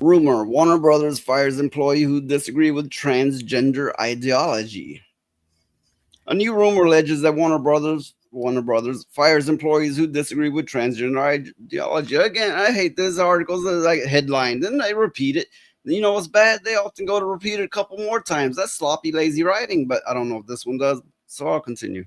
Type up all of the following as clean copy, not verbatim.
Rumor: Warner Brothers fires employee who disagree with transgender ideology. A new rumor alleges that Warner Brothers fires employees who disagree with transgender ideology. Again, I hate this articles like headline, then they repeat it. You know what's bad? They often go to repeat it a couple more times. That's sloppy, lazy writing. But I don't know if this one does, so I'll continue.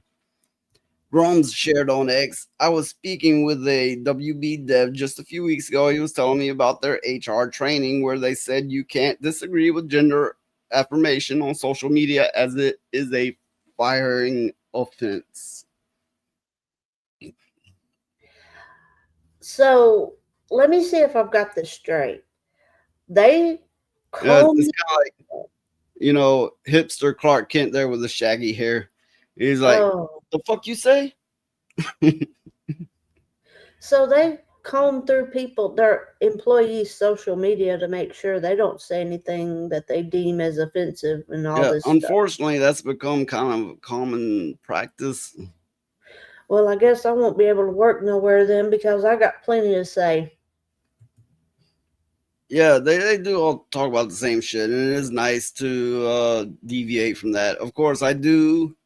Grums shared on X. I was speaking with a WB dev just a few weeks ago. He was telling me about their HR training where they said you can't disagree with gender affirmation on social media as it is a firing offense. So let me see if I've got this straight. They Yeah, it's comb. kind of like, hipster Clark Kent there with the shaggy hair. He's like, Oh, the fuck you say? so they comb through their employees' social media to make sure they don't say anything that they deem as offensive and all Yeah, this stuff. unfortunately, that's become kind of common practice. Well, I guess I won't be able to work nowhere then because I got plenty to say. Yeah, they do all talk about the same shit, and it is nice to deviate from that. Of course, I do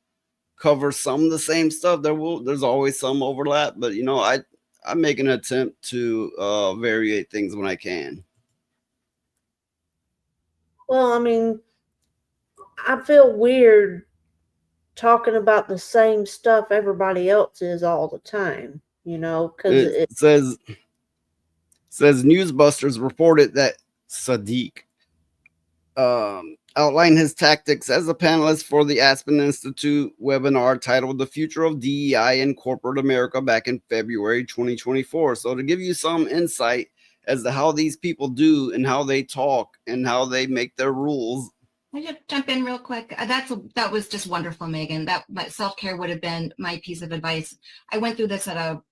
cover some of the same stuff. There's always some overlap, but I make an attempt to variate things when I can. Well, I mean, I feel weird talking about the same stuff everybody else is all the time, because It says Newsbusters reported that Sadiq outlined his tactics as a panelist for the Aspen Institute webinar titled "The Future of DEI in Corporate America" back in February 2024. So to give you some insight as to how these people do and how they talk and how they make their rules. I just jump in real quick. That was just wonderful, Megan. That self-care would have been my piece of advice. I went through this at a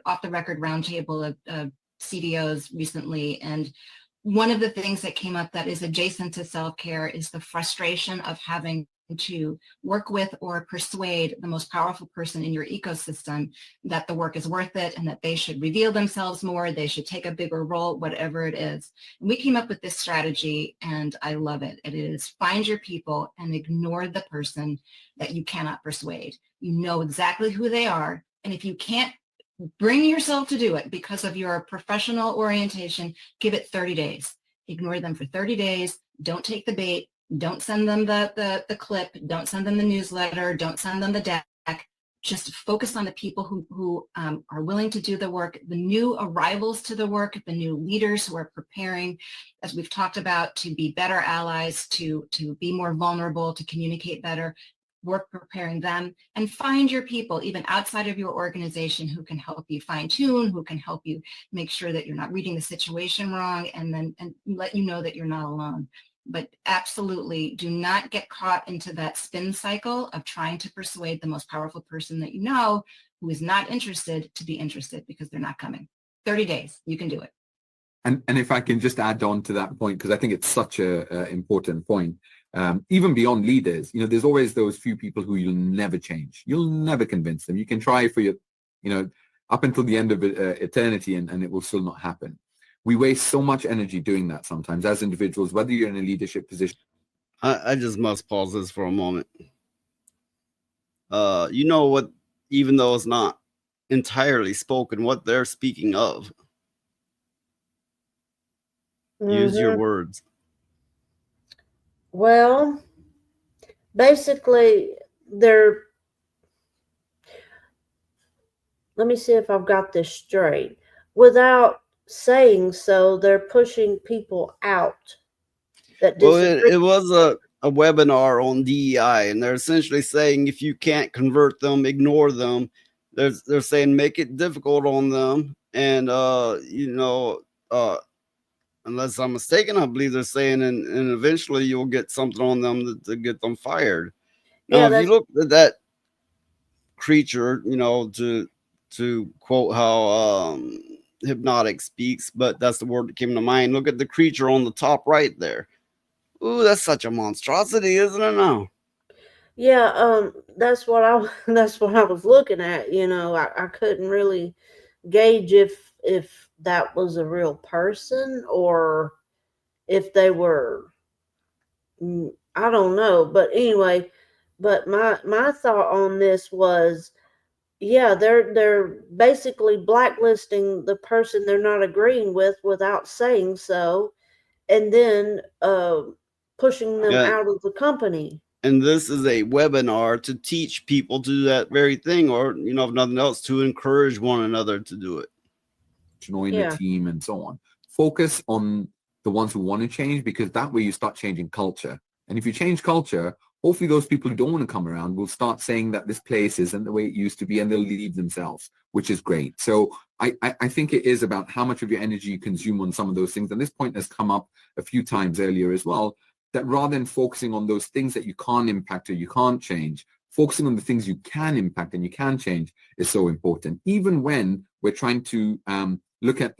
off the record roundtable of CDOs recently, and one of the things that came up that is adjacent to self-care is the frustration of having to work with or persuade the most powerful person in your ecosystem that the work is worth it and that they should reveal themselves more, they should take a bigger role, whatever it is. And we came up with this strategy and I love it. It is find your people and ignore the person that you cannot persuade. You know exactly who they are. And if you can't bring yourself to do it because of your professional orientation, give it 30 days. Ignore them for 30 days. Don't take the bait. Don't send them the clip. Don't send them the newsletter. Don't send them the deck. Just focus on the people who are willing to do the work, the new arrivals to the work, the new leaders who are preparing, as we've talked about, to be better allies, to be more vulnerable, to communicate better. Work preparing them, and find your people even outside of your organization who can help you fine tune, who can help you make sure that you're not reading the situation wrong, and let you know that you're not alone. But absolutely do not get caught into that spin cycle of trying to persuade the most powerful person that you know who is not interested to be interested, because they're not coming. 30 days, you can do it. And if I can just add on to that point, because I think it's such a important point, even beyond leaders, there's always those few people who you'll never change. You'll never convince them. You can try for up until the end of eternity, and it will still not happen. We waste so much energy doing that sometimes as individuals, whether you're in a leadership position. I just must pause this for a moment. You know what? Even though it's not entirely spoken, what they're speaking of. Use your Mm-hmm. words. Well, basically, they're. Let me see if I've got this straight. Without saying so, they're pushing people out that Well, disagree. it was a webinar on DEI, and they're essentially saying if you can't convert them, ignore them. They're saying make it difficult on them, and uh, unless I'm mistaken, I believe they're saying, and eventually you'll get something on them to get them fired. Now, Yeah, if you that's look at that creature, to quote how Hypnotic speaks, but that's the word that came to mind. Look at the creature on the top right there. Ooh, that's such a monstrosity, isn't it now? yeah. That's what I that's what I was looking at. I couldn't really gauge if that was a real person or if they were, I don't know, but anyway, but my thought on this was, yeah, they're basically blacklisting the person they're not agreeing with without saying so, and then pushing them Yeah, out of the company. and this is a webinar to teach people to do that very thing, or if nothing else, to encourage one another to do it. Join a Yeah, team and so on. Focus on the ones who want to change, because that way you start changing culture. And if you change culture, hopefully those people who don't want to come around will start saying that this place isn't the way it used to be, and they'll leave themselves, which is great. So I think it is about how much of your energy you consume on some of those things. And this point has come up a few times earlier as well, that rather than focusing on those things that you can't impact or you can't change, focusing on the things you can impact and you can change is so important. Even when we're trying to look at,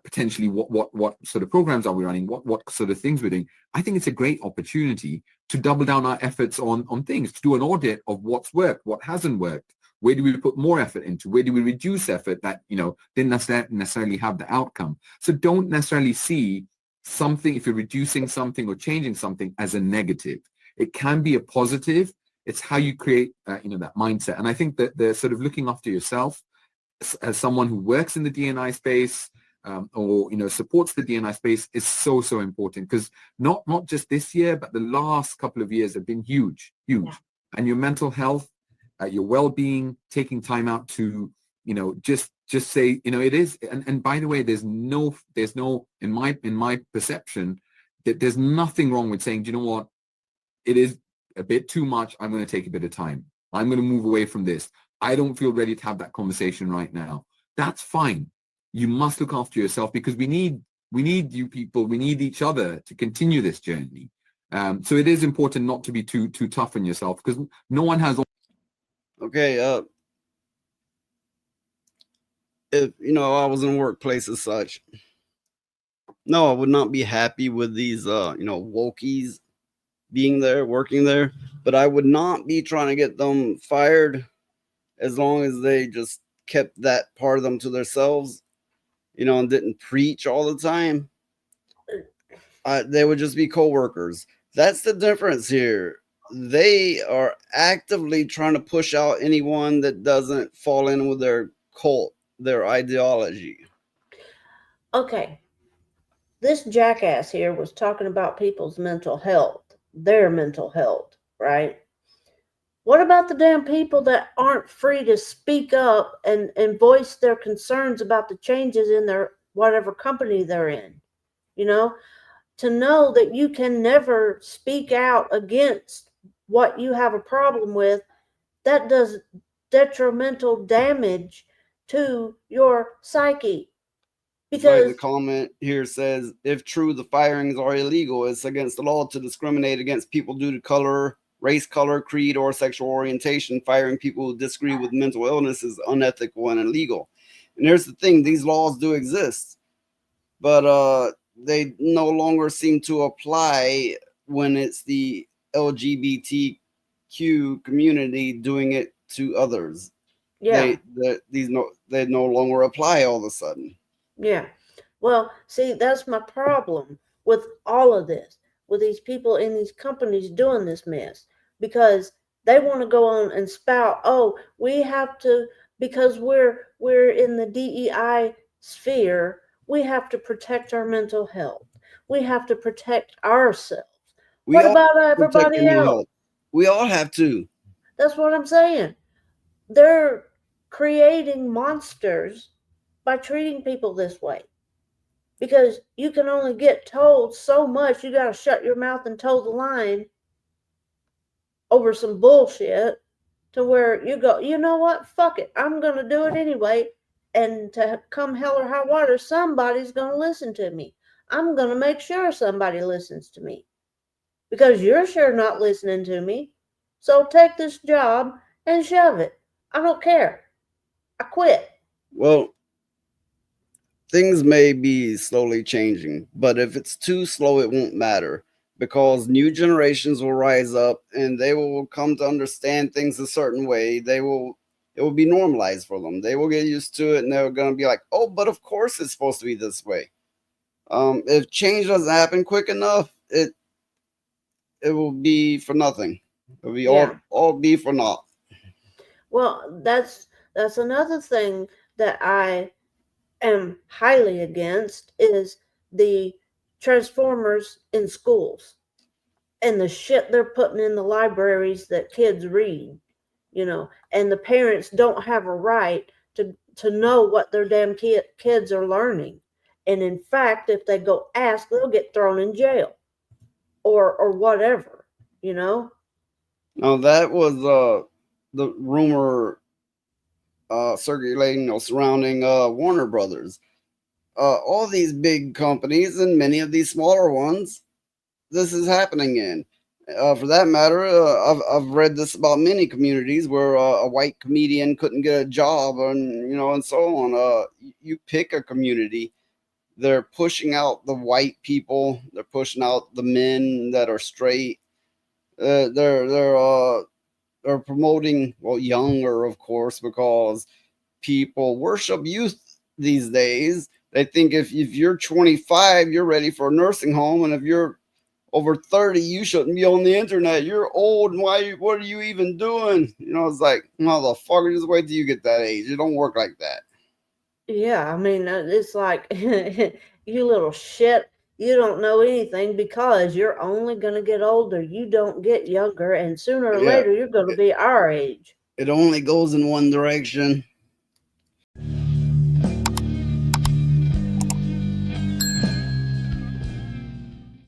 potentially what sort of programs are we running, what sort of things we're doing. I think it's a great opportunity to double down our efforts on things, to do an audit of what's worked, what hasn't worked, where do we put more effort into, where do we reduce effort that didn't necessarily have the outcome. So don't necessarily see something, if you're reducing something or changing something, as a negative. It can be a positive. It's how you create that mindset. And I think that the sort of looking after yourself as someone who works in the D&I space, or supports the D&I space, is so important, because not just this year, but the last couple of years have been huge. yeah, And your mental health, your well-being, taking time out to just say it is. And by the way, there's no in my perception, that there's nothing wrong with saying, do you know what, it is a bit too much, I'm going to take a bit of time, I'm going to move away from this, I don't feel ready to have that conversation right now. That's fine. You must look after yourself, because we need you people, we need each other to continue this journey. So it is important not to be too tough on yourself, because no one has. Okay, if I was in a workplace as such, no, I would not be happy with these wokies being there, working there, but I would not be trying to get them fired as long as they just kept that part of them to themselves, and didn't preach all the time. They would just be co-workers. That's the difference here. They are actively trying to push out anyone that doesn't fall in with their cult, their ideology. okay. This jackass here was talking about people's mental health, their mental health, right? What about the damn people that aren't free to speak up and voice their concerns about the changes in their whatever company they're in? You know, to know that you can never speak out against what you have a problem with, that does detrimental damage to your psyche. Right. The Because, comment here says, if true, the firings are illegal. It's against the law to discriminate against people due to color, race, color, creed, or sexual orientation. Firing people who disagree with mental illness is unethical and illegal. And here's the thing: these laws do exist, but they no longer seem to apply when it's the LGBTQ community doing it to others. yeah, They no longer apply all of a sudden. yeah. Well, see, that's my problem with all of this, with these people in these companies doing this mess, because they want to go on and spout, oh, we have to, because we're in the DEI sphere, we have to protect our mental health. We have to protect ourselves. We What all about protect everybody your mental else? health. We all have to. That's what I'm saying. They're creating monsters by treating people this way, because you can only get told so much. You got to shut your mouth and toe the line over some bullshit, to where you go, you know what, fuck it, I'm going to do it anyway. And to come hell or high water, somebody's going to listen to me. I'm going to make sure somebody listens to me, because you're sure not listening to me. So take this job and shove it. I don't care. I quit. Well, things may be slowly changing, but if it's too slow, it won't matter, because new generations will rise up and they will come to understand things a certain way. It will be normalized for them. They will get used to it, and they're going to be like, oh, but of course it's supposed to be this way. If change doesn't happen quick enough, it will be for nothing. It'll be Yeah. all be for naught. Well, that's another thing that I am highly against is the transformers in schools and the shit they're putting in the libraries that kids read, and the parents don't have a right to know what their damn kids are learning. And in fact, if they go ask, they'll get thrown in jail or whatever, you know? Now that was the rumor circulating, surrounding Warner Brothers. All these big companies and many of these smaller ones, this is happening in. For that matter, I've read this about many communities where a white comedian couldn't get a job, and and so on. You pick a community, they're pushing out the white people, they're pushing out the men that are straight. They're promoting, well, younger, of course, because people worship youth these days. They think if you're 25, you're ready for a nursing home, and if you're over 30, you shouldn't be on the internet. You're old, and what are you even doing? It's like, motherfucker, just wait till you get that age. It don't work like that. Yeah, I mean, it's like, you little shit, you don't know anything because you're only going to get older. You don't get younger, and sooner or Yeah, later, you're going to it, be our age. it only goes in one direction.